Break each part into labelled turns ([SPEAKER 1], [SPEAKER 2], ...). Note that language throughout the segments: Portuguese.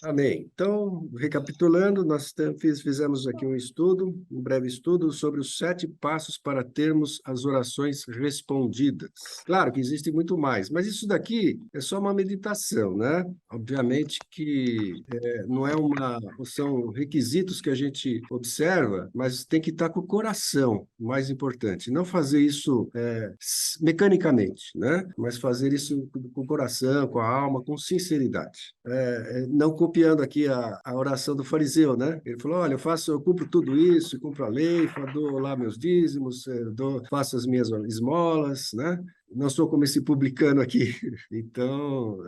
[SPEAKER 1] Amém. Então, recapitulando, nós fizemos aqui um breve estudo sobre os 7 passos para termos as orações respondidas. Claro que existe muito mais, mas isso daqui é só uma meditação, né? Obviamente que não é são requisitos que a gente observa, mas tem que estar com o coração, o mais importante. Não fazer isso mecanicamente, né? Mas fazer isso com o coração, com a alma, com sinceridade. Não copiando aqui a oração do fariseu, né? Ele falou: olha, eu cumpro tudo isso, cumpro a lei, dou lá meus dízimos, faço as minhas esmolas, né? Não sou como esse publicano aqui. Então,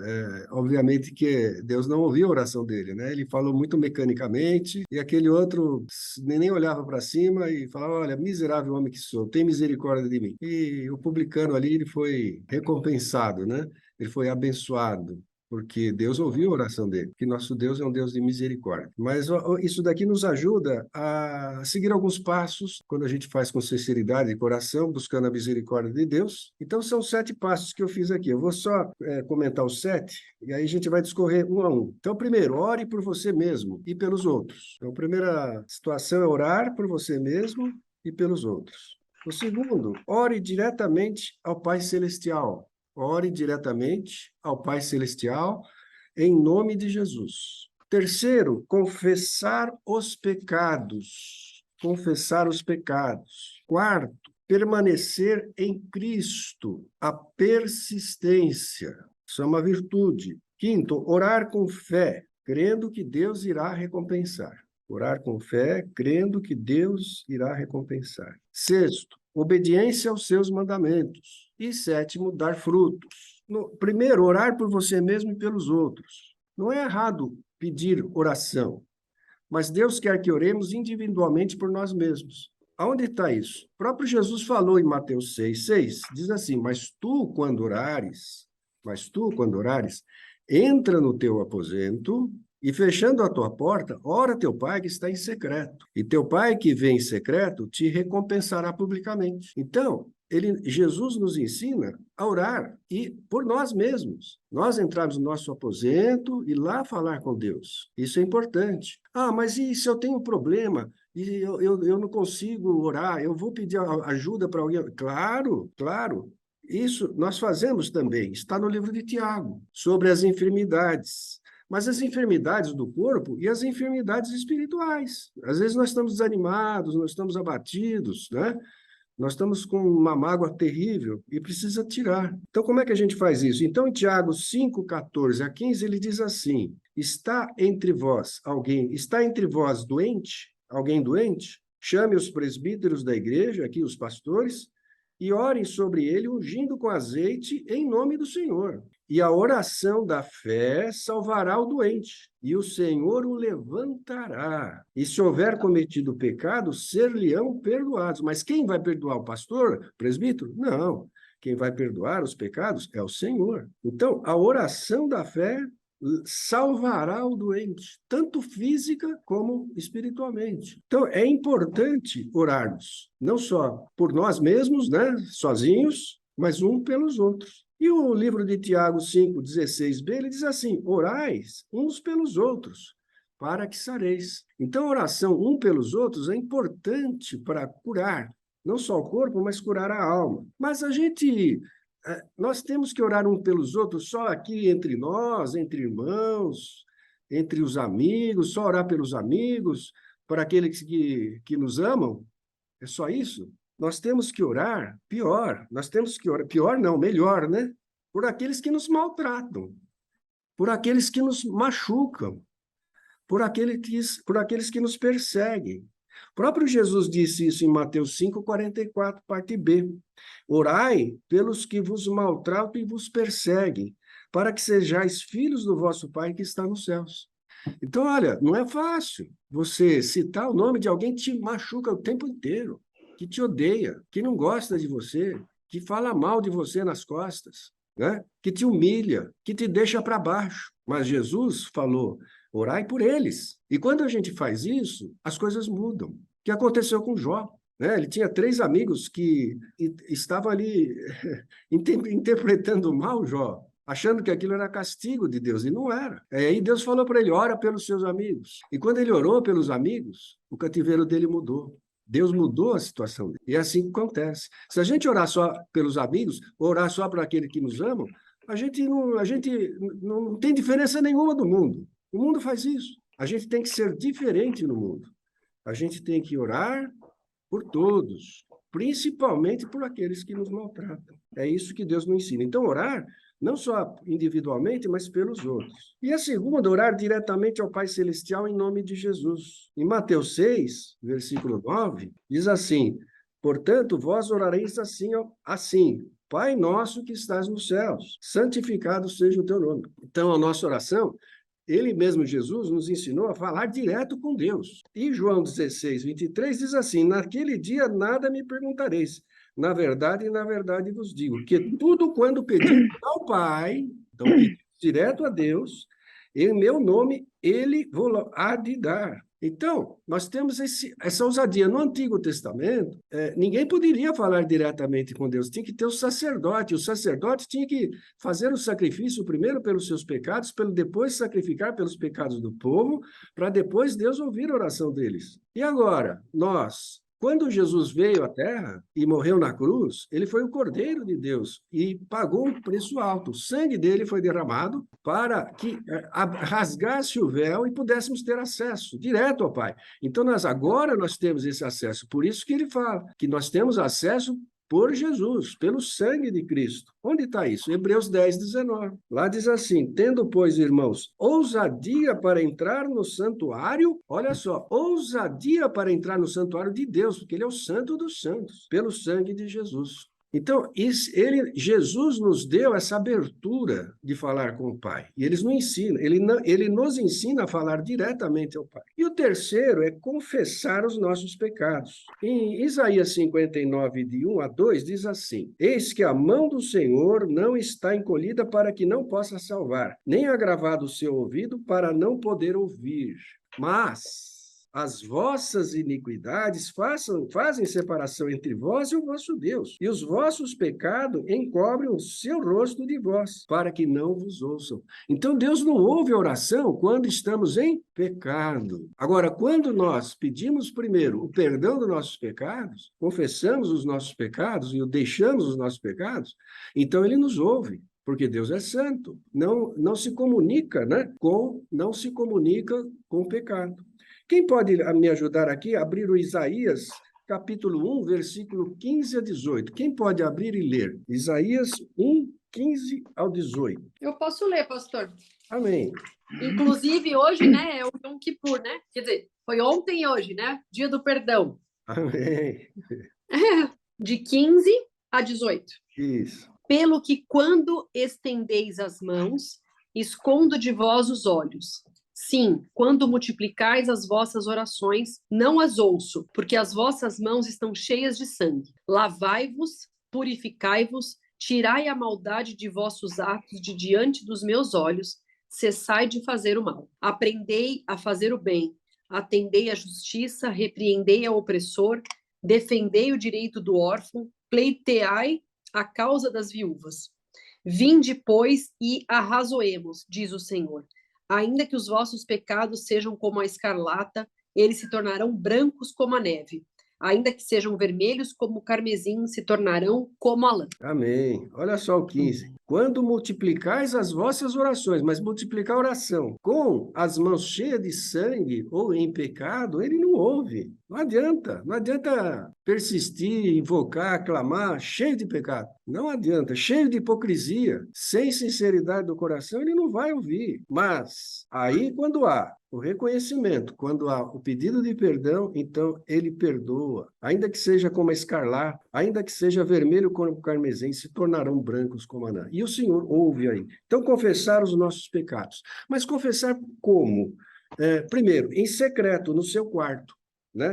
[SPEAKER 1] obviamente que Deus não ouviu a oração dele, né? Ele falou muito mecanicamente, e aquele outro nem olhava para cima e falava: olha, miserável homem que sou, tem misericórdia de mim. E o publicano ali, ele foi recompensado, né? Ele foi abençoado, porque Deus ouviu a oração dele, que nosso Deus é um Deus de misericórdia. Mas isso daqui nos ajuda a seguir alguns passos, quando a gente faz com sinceridade de coração, buscando a misericórdia de Deus. Então, são 7 passos que eu fiz aqui. Eu vou só comentar os 7, e aí a gente vai discorrer um a um. Então, primeiro, ore por você mesmo e pelos outros. Então, a primeira situação é orar por você mesmo e pelos outros. O segundo, ore diretamente ao Pai Celestial. Ore diretamente ao Pai Celestial, em nome de Jesus. Terceiro, confessar os pecados. Confessar os pecados. Quarto, permanecer em Cristo. A persistência. Isso é uma virtude. Quinto, orar com fé, crendo que Deus irá recompensar. Orar com fé, crendo que Deus irá recompensar. Sexto, obediência aos seus mandamentos. E sétimo, dar frutos. Primeiro, orar por você mesmo e pelos outros. Não é errado pedir oração, mas Deus quer que oremos individualmente por nós mesmos. Aonde está isso? O próprio Jesus falou em Mateus 6,6, diz assim: mas tu, quando orares, entra no teu aposento e, fechando a tua porta, ora teu pai que está em secreto. E teu pai que vem em secreto te recompensará publicamente. Então, Jesus nos ensina a orar e por nós mesmos. Nós entrarmos no nosso aposento e lá falar com Deus. Isso é importante. Ah, mas e se eu tenho um problema e eu não consigo orar? Eu vou pedir ajuda para alguém? Claro, claro. Isso nós fazemos também. Está no livro de Tiago, sobre as enfermidades. Mas as enfermidades do corpo e as enfermidades espirituais. Às vezes nós estamos desanimados, nós estamos abatidos, né? Nós estamos com uma mágoa terrível e precisa tirar. Então, como é que a gente faz isso? Então, em Tiago 5, 14 a 15, ele diz assim: está entre vós doente? Alguém doente? Chame os presbíteros da igreja, aqui os pastores, e orem sobre ele, ungindo com azeite em nome do Senhor. E a oração da fé salvará o doente, e o Senhor o levantará. E se houver cometido pecado, ser-lhe-ão perdoados. Mas quem vai perdoar o pastor, o presbítero? Não. Quem vai perdoar os pecados é o Senhor. Então, a oração da fé salvará o doente, tanto física como espiritualmente. Então, é importante orarmos, não só por nós mesmos, né, sozinhos, mas um pelos outros. E o livro de Tiago 5,16b, ele diz assim: orais uns pelos outros, para que sareis. Então, a oração um pelos outros é importante para curar, não só o corpo, mas curar a alma. Mas nós temos que orar um pelos outros só aqui entre nós, entre irmãos, entre os amigos, só orar pelos amigos, para aqueles que nos amam? É só isso? Nós temos que orar pior, nós temos que orar, pior não, melhor, né? Por aqueles que nos maltratam, por aqueles que nos machucam, por aqueles que nos perseguem. O próprio Jesus disse isso em Mateus 5,44, parte B. Orai pelos que vos maltratam e vos perseguem, para que sejais filhos do vosso Pai que está nos céus. Então, olha, não é fácil você citar o nome de alguém que te machuca o tempo inteiro, que te odeia, que não gosta de você, que fala mal de você nas costas, né? Que te humilha, que te deixa para baixo. Mas Jesus falou: orai por eles. E quando a gente faz isso, as coisas mudam. O que aconteceu com Jó? Né? Ele tinha 3 amigos que estavam ali interpretando mal Jó. achando que aquilo era castigo de Deus, e não era. E aí Deus falou para ele, ora pelos seus amigos. E quando ele orou pelos amigos, o cativeiro dele mudou. Deus mudou a situação dele. E é assim que acontece. Se a gente orar só pelos amigos, orar só para aqueles que nos amam, a gente não tem diferença nenhuma do mundo. O mundo faz isso. A gente tem que ser diferente no mundo. A gente tem que orar por todos, principalmente por aqueles que nos maltratam. É isso que Deus nos ensina. Então, orar não só individualmente, mas pelos outros. E a segunda, orar diretamente ao Pai Celestial em nome de Jesus. Em Mateus 6, versículo 9, diz assim, portanto, vós orareis assim, Pai nosso que estás nos céus, santificado seja o teu nome. Então, a nossa oração, ele mesmo, Jesus, nos ensinou a falar direto com Deus. E João 16, 23 diz assim, naquele dia nada me perguntareis, na verdade vos digo, que tudo quando pedir ao Pai, então pedir direto a Deus, em meu nome, ele vos há de dar. Então, nós temos essa ousadia. No Antigo Testamento, ninguém poderia falar diretamente com Deus, tinha que ter o sacerdote tinha que fazer o sacrifício primeiro pelos seus pecados, depois sacrificar pelos pecados do povo, para depois Deus ouvir a oração deles. E agora, quando Jesus veio à Terra e morreu na cruz, ele foi o Cordeiro de Deus e pagou um preço alto. O sangue dele foi derramado para que rasgasse o véu e pudéssemos ter acesso direto ao Pai. Então, agora nós temos esse acesso. Por isso que ele fala que nós temos acesso por Jesus, pelo sangue de Cristo. Onde está isso? Hebreus 10, 19. Lá diz assim, tendo, pois, irmãos, ousadia para entrar no santuário, olha só, ousadia para entrar no santuário de Deus, porque ele é o santo dos santos, pelo sangue de Jesus. Então, Jesus nos deu essa abertura de falar com o Pai. E ele nos ensina a falar diretamente ao Pai. E o terceiro é confessar os nossos pecados. Em Isaías 59, de 1 a 2, diz assim, eis que a mão do Senhor não está encolhida para que não possa salvar, nem agravado o seu ouvido para não poder ouvir. Mas as vossas iniquidades fazem separação entre vós e o vosso Deus, e os vossos pecados encobrem o seu rosto de vós, para que não vos ouçam. Então, Deus não ouve a oração quando estamos em pecado. Agora, quando nós pedimos primeiro o perdão dos nossos pecados, confessamos os nossos pecados e deixamos os nossos pecados, então Ele nos ouve. Porque Deus é santo, não se comunica, não se comunica com o pecado. Quem pode me ajudar aqui a abrir o Isaías, capítulo 1, versículo 15 a 18? Quem pode abrir e ler? Isaías 1, 15 ao 18.
[SPEAKER 2] Eu posso ler, pastor.
[SPEAKER 1] Amém.
[SPEAKER 2] Inclusive, hoje, é o Yom Kippur, Quer dizer, foi ontem e hoje, Dia do Perdão.
[SPEAKER 1] Amém.
[SPEAKER 2] De 15 a 18.
[SPEAKER 1] Isso.
[SPEAKER 2] Pelo que quando estendeis as mãos, escondo de vós os olhos. Sim, quando multiplicais as vossas orações, não as ouço, porque as vossas mãos estão cheias de sangue. Lavai-vos, purificai-vos, tirai a maldade de vossos atos de diante dos meus olhos, cessai de fazer o mal. Aprendei a fazer o bem, atendei à justiça, repreendei ao opressor, defendei o direito do órfão, pleiteai a causa das viúvas. Vinde, pois, e arrazoemos, diz o Senhor. Ainda que os vossos pecados sejam como a escarlata, eles se tornarão brancos como a neve. Ainda que sejam vermelhos como o carmesim, se tornarão como a lã.
[SPEAKER 1] Amém. Olha só o 15. Quando multiplicais as vossas orações, mas multiplicar a oração com as mãos cheias de sangue ou em pecado, ele não ouve. Não adianta persistir, invocar, clamar, cheio de pecado. Não adianta, cheio de hipocrisia, sem sinceridade do coração, ele não vai ouvir. Mas aí, quando há o reconhecimento, quando há o pedido de perdão, então ele perdoa. Ainda que seja como a escarlata, ainda que seja vermelho como o carmesim, se tornarão brancos como a lã. E o Senhor ouve aí. Então, confessar os nossos pecados. Mas confessar como? Primeiro, em secreto, no seu quarto.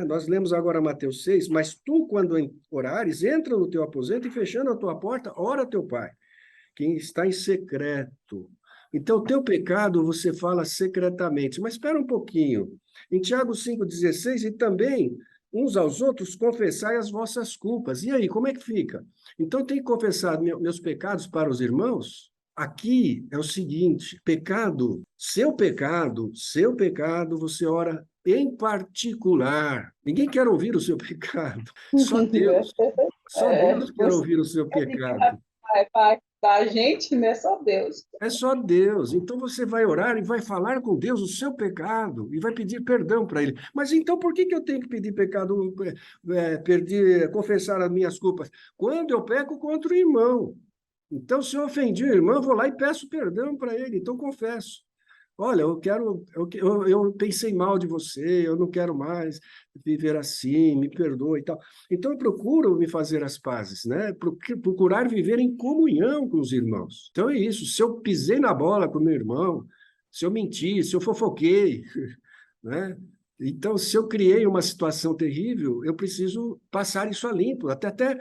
[SPEAKER 1] Nós lemos agora Mateus 6, mas tu, quando orares, entra no teu aposento e fechando a tua porta, ora a teu Pai, quem está em secreto. Então, o teu pecado você fala secretamente. Mas espera um pouquinho. Em Tiago 5,16, e também uns aos outros confessai as vossas culpas. E aí, como é que fica? Então, tem que confessar meus pecados para os irmãos? aqui é o seguinte, seu pecado, você ora em particular. Ninguém quer ouvir o seu pecado, só Deus. Só Deus quer
[SPEAKER 3] Você
[SPEAKER 1] ouvir o seu
[SPEAKER 3] que
[SPEAKER 1] pecado.
[SPEAKER 3] vai dar a gente, né? Só Deus.
[SPEAKER 1] É só Deus. Então você vai orar e vai falar com Deus o seu pecado e vai pedir perdão para Ele. Mas então por que que eu tenho que pedir pecado, confessar as minhas culpas? Quando eu peco contra o irmão. Então, se eu ofendi o irmão, eu vou lá e peço perdão para ele. Então, confesso. Olha, eu pensei mal de você, eu não quero mais viver assim, me perdoe e tal. Então, eu procuro me fazer as pazes, né? Procurar viver em comunhão com os irmãos. Então, é isso. Se eu pisei na bola com o meu irmão, se eu menti, se eu fofoquei, né? Então, se eu criei uma situação terrível, eu preciso passar isso a limpo. Até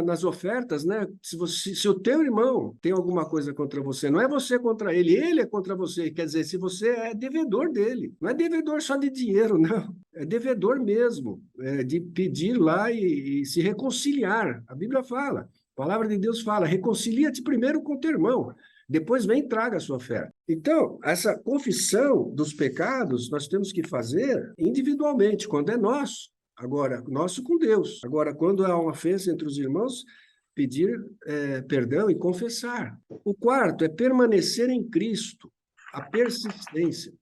[SPEAKER 1] nas ofertas, né? Se o teu irmão tem alguma coisa contra você, não é você contra ele é contra você. Quer dizer, se você é devedor dele, não é devedor só de dinheiro, não. É devedor mesmo, de pedir lá e se reconciliar. A Bíblia fala, a palavra de Deus fala, reconcilia-te primeiro com teu irmão. Depois vem e traga a sua oferta. Então, essa confissão dos pecados nós temos que fazer individualmente, quando é nosso. Agora, nosso com Deus. Agora, quando há uma ofensa entre os irmãos, pedir perdão e confessar. O quarto é permanecer em Cristo, a persistência.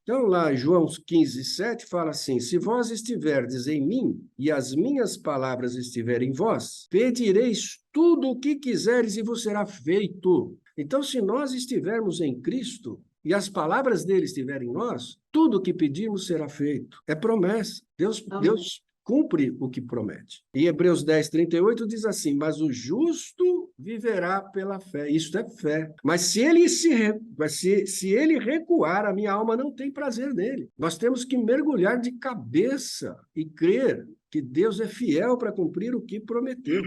[SPEAKER 1] Então, lá, João 15:7 fala assim: se vós estiverdes em mim e as minhas palavras estiverem em vós, pedireis tudo o que quiseres e vos será feito. Então, se nós estivermos em Cristo e as palavras dele estiverem em nós, tudo o que pedirmos será feito. É promessa. Deus cumpre o que promete. E Hebreus 10:38 diz assim: mas o justo viverá pela fé. Isto é fé. Mas se ele recuar, a minha alma não tem prazer nele. Nós temos que mergulhar de cabeça e crer que Deus é fiel para cumprir o que prometeu.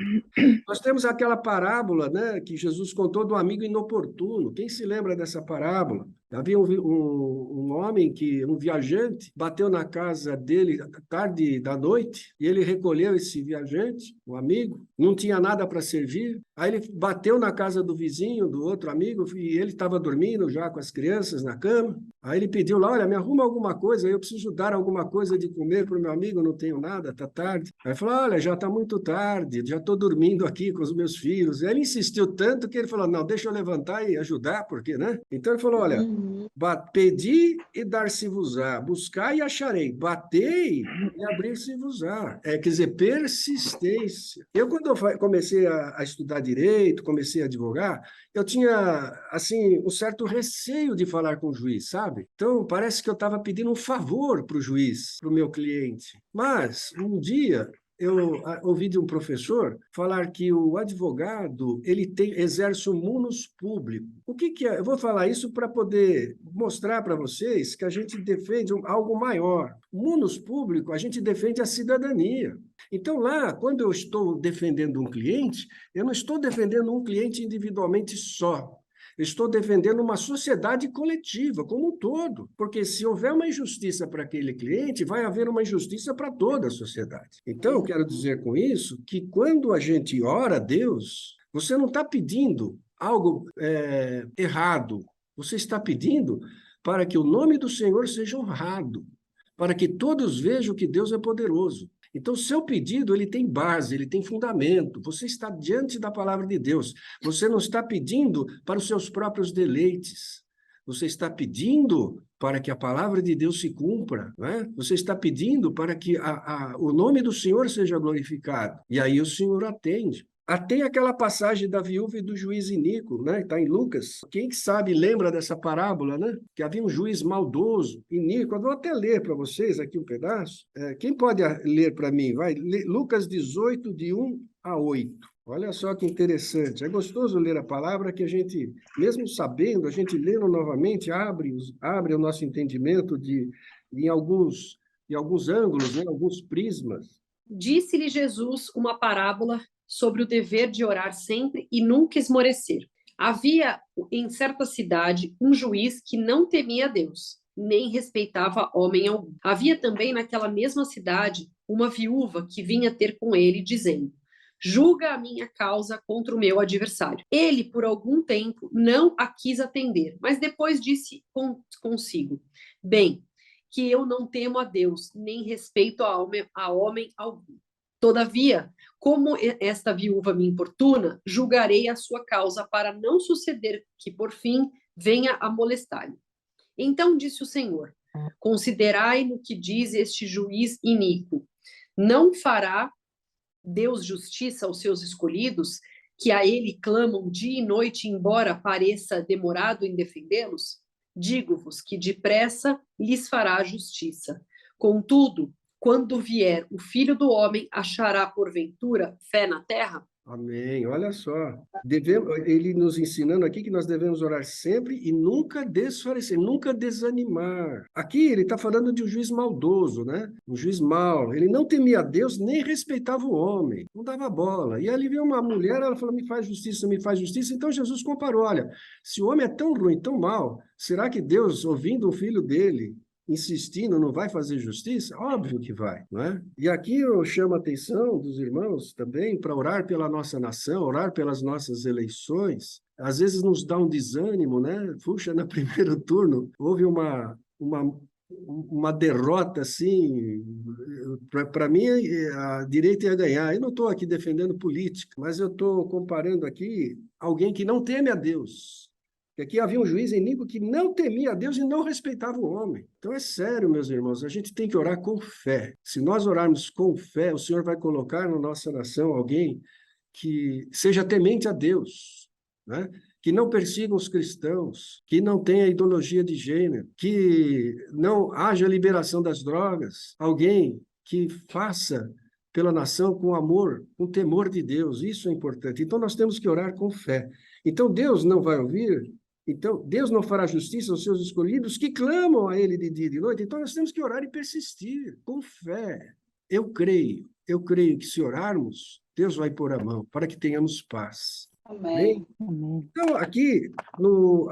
[SPEAKER 1] Nós temos aquela parábola, né, que Jesus contou do amigo inoportuno. Quem se lembra dessa parábola? Havia um homem, um viajante, bateu na casa dele tarde da noite, e ele recolheu esse viajante, um amigo, não tinha nada para servir. Aí ele bateu na casa do vizinho, do outro amigo, e ele estava dormindo já com as crianças na cama. Aí ele pediu lá: olha, me arruma alguma coisa, eu preciso dar alguma coisa de comer para o meu amigo, não tenho nada, está tarde. Aí ele falou: olha, já está muito tarde, já estou dormindo aqui com os meus filhos. Aí ele insistiu tanto que ele falou: não, deixa eu levantar e ajudar, porque, né? Então ele falou: olha, pedi e dar-se-vos-á, buscai e acharei, batei e abrir-se-vos-á. Quer dizer, persistência. Eu, quando eu comecei a estudar direito, comecei a advogar, eu tinha, assim, um certo receio de falar com o juiz, sabe? Então, parece que eu estava pedindo um favor para o juiz, para o meu cliente. Mas, um dia, eu ouvi de um professor falar que o advogado exerce o munus público. O que é? Eu vou falar isso para poder mostrar para vocês que a gente defende algo maior. O munus público, a gente defende a cidadania. Então, lá, quando eu estou defendendo um cliente, eu não estou defendendo um cliente individualmente só. Eu estou defendendo uma sociedade coletiva como um todo, porque se houver uma injustiça para aquele cliente, vai haver uma injustiça para toda a sociedade. Então, eu quero dizer com isso que quando a gente ora a Deus, você não está pedindo algo errado, você está pedindo para que o nome do Senhor seja honrado, para que todos vejam que Deus é poderoso. Então, seu pedido, ele tem base, ele tem fundamento. Você está diante da palavra de Deus. Você não está pedindo para os seus próprios deleites. Você está pedindo para que a palavra de Deus se cumpra, não é? Você está pedindo para que o nome do Senhor seja glorificado. E aí o Senhor atende. Tem aquela passagem da viúva e do juiz iníquo, né? Está em Lucas. Quem sabe lembra dessa parábola, né? Que havia um juiz maldoso, iníquo. Eu vou até ler para vocês aqui um pedaço. Quem pode ler para mim? Vai, Lucas 18, de 1 a 8. Olha só que interessante. É gostoso ler a palavra que a gente, mesmo sabendo, a gente lendo novamente, abre o nosso entendimento em alguns ângulos, né? Alguns prismas.
[SPEAKER 2] Disse-lhe Jesus uma parábola sobre o dever de orar sempre e nunca esmorecer. Havia em certa cidade um juiz que não temia Deus, nem respeitava homem algum. Havia também naquela mesma cidade uma viúva que vinha ter com ele, dizendo: julga a minha causa contra o meu adversário. Ele, por algum tempo, não a quis atender, mas depois disse consigo: bem, que eu não temo a Deus, nem respeito a homem algum. Todavia, como esta viúva me importuna, julgarei a sua causa para não suceder que, por fim, venha a molestar-lhe. Então disse o Senhor: considerai no que diz este juiz iníquo. Não fará Deus justiça aos seus escolhidos, que a ele clamam dia e noite, embora pareça demorado em defendê-los? Digo-vos que depressa lhes fará justiça. Contudo, quando vier o Filho do Homem, achará porventura fé na terra?
[SPEAKER 1] Amém. Olha só. Ele nos ensinando aqui que nós devemos orar sempre e nunca desfalecer, nunca desanimar. Aqui ele está falando de um juiz maldoso, né? Um juiz mau. Ele não temia a Deus nem respeitava o homem. Não dava bola. E ali veio uma mulher, ela falou: me faz justiça, me faz justiça. Então Jesus comparou: olha, se o homem é tão ruim, tão mau, será que Deus, ouvindo o filho dele, insistindo, não vai fazer justiça? Óbvio que vai, não é? E aqui eu chamo a atenção dos irmãos também para orar pela nossa nação, orar pelas nossas eleições. Às vezes nos dá um desânimo, né? Puxa, no primeiro turno houve uma derrota assim. Para mim, a direita ia ganhar. Eu não estou aqui defendendo política, mas eu estou comparando aqui alguém que não teme a Deus. Porque aqui havia um juiz iníquo que não temia a Deus e não respeitava o homem. Então é sério, meus irmãos, a gente tem que orar com fé. Se nós orarmos com fé, o Senhor vai colocar na nossa nação alguém que seja temente a Deus, né? Que não persiga os cristãos, que não tenha ideologia de gênero, que não haja liberação das drogas, alguém que faça pela nação com amor, com temor de Deus. Isso é importante. Então nós temos que orar com fé. Então Deus não vai ouvir. Então, Deus não fará justiça aos seus escolhidos que clamam a Ele de dia e de noite. Então, nós temos que orar e persistir, com fé. Eu creio que se orarmos, Deus vai pôr a mão para que tenhamos paz.
[SPEAKER 3] Amém.
[SPEAKER 1] Então, aqui,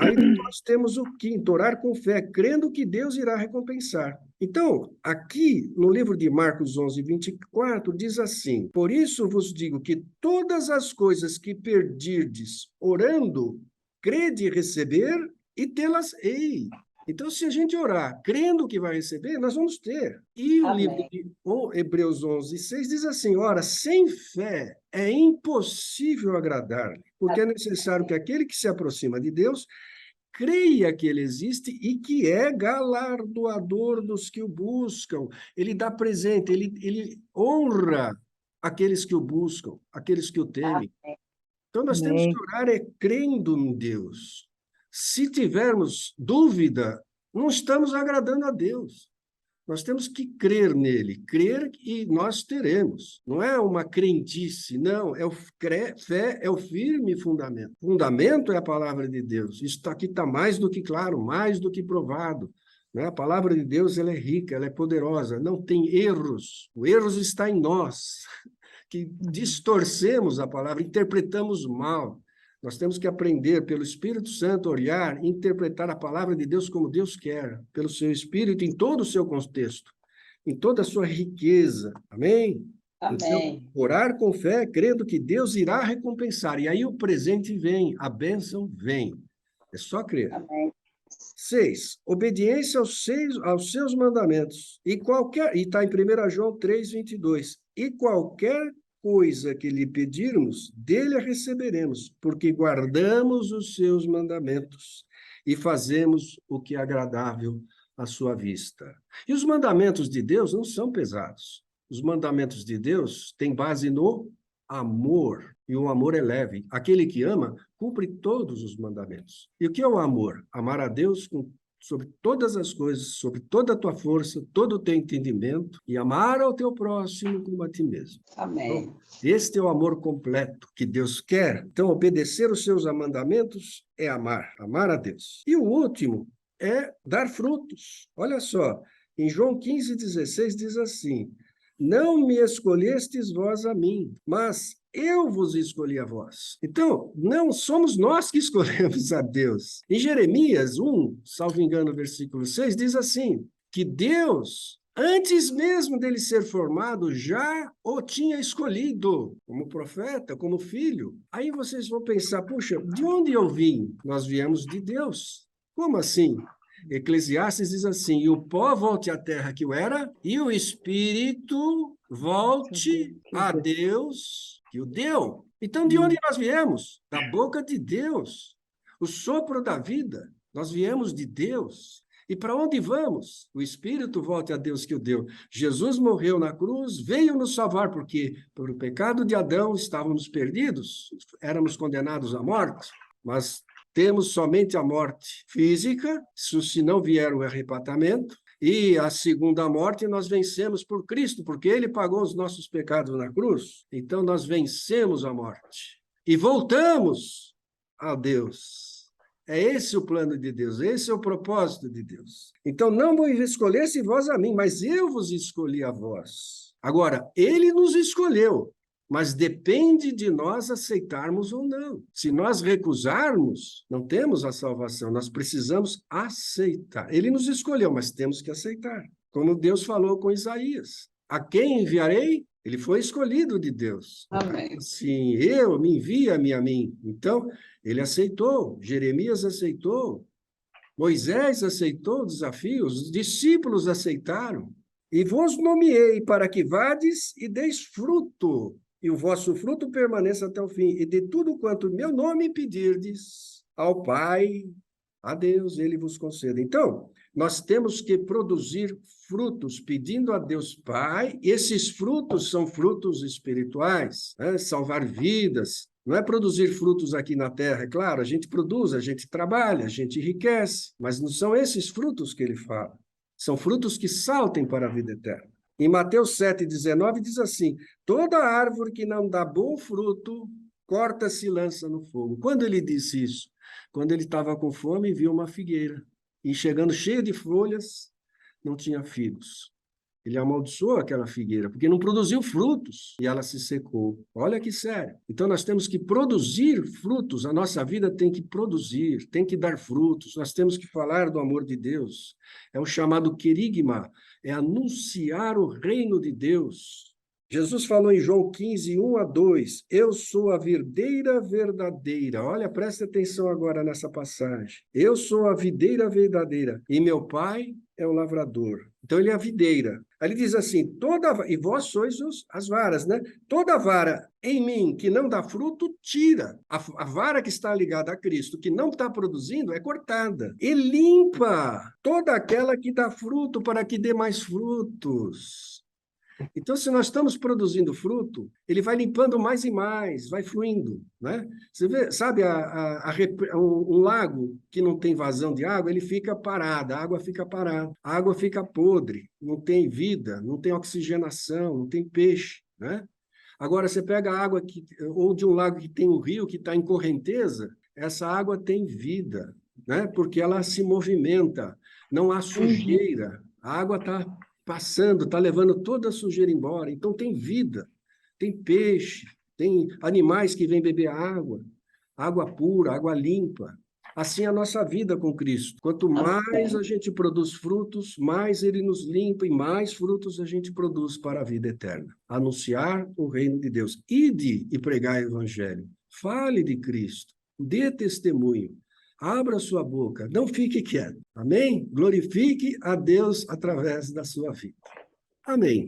[SPEAKER 1] aí nós temos o quinto: orar com fé, crendo que Deus irá recompensar. Então, aqui no livro de Marcos 11, 24, diz assim: por isso vos digo que todas as coisas que pedirdes orando, crede receber e tê-las-ei. Então, se a gente orar crendo que vai receber, nós vamos ter. E o livro de Hebreus 11, 6 diz assim: ora, sem fé é impossível agradar-lhe, porque é necessário que aquele que se aproxima de Deus creia que ele existe e que é galardoador dos que o buscam. Ele dá presente, ele honra aqueles que o buscam, aqueles que o temem. Então, nós temos que orar crendo em Deus. Se tivermos dúvida, não estamos agradando a Deus. Nós temos que crer nele, crer e nós teremos. Não é uma crendice, não. Fé é o firme fundamento. Fundamento é a palavra de Deus. Isso aqui está mais do que claro, mais do que provado. Né? A palavra de Deus ela é rica, ela é poderosa, não tem erros. O erro está em nós, que distorcemos a palavra, interpretamos mal. Nós temos que aprender, pelo Espírito Santo, olhar e interpretar a palavra de Deus como Deus quer, pelo seu Espírito, em todo o seu contexto, em toda a sua riqueza. Amém?
[SPEAKER 3] Amém.
[SPEAKER 1] Então, orar com fé, crendo que Deus irá recompensar. E aí o presente vem, a bênção vem. É só crer.
[SPEAKER 3] Amém.
[SPEAKER 1] 6. Obediência aos seus mandamentos. E está em 1 João 3, 22. E qualquer coisa que lhe pedirmos, dele a receberemos, porque guardamos os seus mandamentos e fazemos o que é agradável à sua vista. E os mandamentos de Deus não são pesados. Os mandamentos de Deus têm base no amor, e o amor é leve. Aquele que ama, cumpre todos os mandamentos. E o que é o amor? Amar a Deus sobre todas as coisas, sobre toda a tua força, todo o teu entendimento, e amar ao teu próximo como a ti mesmo.
[SPEAKER 3] Amém.
[SPEAKER 1] Então, este é o amor completo que Deus quer. Então, obedecer os seus mandamentos é amar a Deus. E o último é dar frutos. Olha só, em João 15, 16 diz assim: não me escolhestes vós a mim, mas eu vos escolhi a vós. Então, não somos nós que escolhemos a Deus. Em Jeremias 1, salvo engano, versículo 6, diz assim, que Deus Antes mesmo dele ser formado, já o tinha escolhido como profeta, como filho. Aí vocês vão pensar, puxa, de onde eu vim? Nós viemos de Deus. Como assim? Eclesiastes diz assim, e o pó volte à terra que o era, e o espírito volte a Deus que o deu. Então, de onde nós viemos? Da boca de Deus. O sopro da vida. Nós viemos de Deus. E para onde vamos? O Espírito volte a Deus que o deu. Jesus morreu na cruz, veio nos salvar, porque por o pecado de Adão estávamos perdidos, éramos condenados à morte, mas temos somente a morte física, se não vier o arrebatamento, e a segunda morte nós vencemos por Cristo, porque ele pagou os nossos pecados na cruz. Então nós vencemos a morte e voltamos a Deus. É esse o plano de Deus, esse é o propósito de Deus. Então, não vos escolhesse vós a mim, mas eu vos escolhi a vós. Agora, ele nos escolheu, mas depende de nós aceitarmos ou não. Se nós recusarmos, não temos a salvação, nós precisamos aceitar. Ele nos escolheu, mas temos que aceitar. Como Deus falou com Isaías: a quem enviarei? Ele foi escolhido de Deus.
[SPEAKER 3] Amém.
[SPEAKER 1] Sim, eu me envia-me a mim. Então, ele aceitou, Jeremias aceitou, Moisés aceitou o desafio, os discípulos aceitaram. E vos nomeei para que vades e deis fruto, e o vosso fruto permaneça até o fim. E de tudo quanto meu nome pedirdes ao Pai, a Deus, ele vos conceda. Então, nós temos que produzir frutos, pedindo a Deus Pai. Esses frutos são frutos espirituais, né? Salvar vidas. Não é produzir frutos aqui na terra, é claro, a gente produz, a gente trabalha, a gente enriquece, mas não são esses frutos que ele fala. São frutos que saltem para a vida eterna. Em Mateus 7,19 diz assim: toda árvore que não dá bom fruto, corta-se e lança no fogo. Quando ele disse isso? Quando ele estava com fome e viu uma figueira, e chegando cheia de folhas, não tinha figos. Ele amaldiçoou aquela figueira, porque não produziu frutos, e ela se secou. Olha que sério. Então, nós temos que produzir frutos, a nossa vida tem que produzir, tem que dar frutos, nós temos que falar do amor de Deus. É o chamado querigma, é anunciar o reino de Deus. Jesus falou em João 15, 1-2, eu sou a videira verdadeira. Olha, presta atenção agora nessa passagem. Eu sou a videira verdadeira, e meu pai é o lavrador. Então, ele é a videira. Aí ele diz assim, e vós sois as varas, né? Toda vara em mim que não dá fruto, tira. A vara que está ligada a Cristo, que não está produzindo, é cortada. E limpa toda aquela que dá fruto, para que dê mais frutos. Então, se nós estamos produzindo fruto, ele vai limpando mais e mais, vai fluindo, né? Você vê, sabe, um lago que não tem vazão de água, ele fica parado, a água fica parada, a água fica podre, não tem vida, não tem oxigenação, não tem peixe, né? Agora, você pega a água ou de um lago que tem um rio que está em correnteza, essa água tem vida, né? Porque ela se movimenta, não há sujeira, a água está passando, está levando toda a sujeira embora. Então, tem vida, tem peixe, tem animais que vêm beber água pura, água limpa. Assim é a nossa vida com Cristo. Quanto mais a gente produz frutos, mais ele nos limpa e mais frutos a gente produz para a vida eterna. Anunciar o reino de Deus. Ide e pregai o evangelho. Fale de Cristo. Dê testemunho. Abra sua boca, não fique quieto. Amém? Glorifique a Deus através da sua vida. Amém.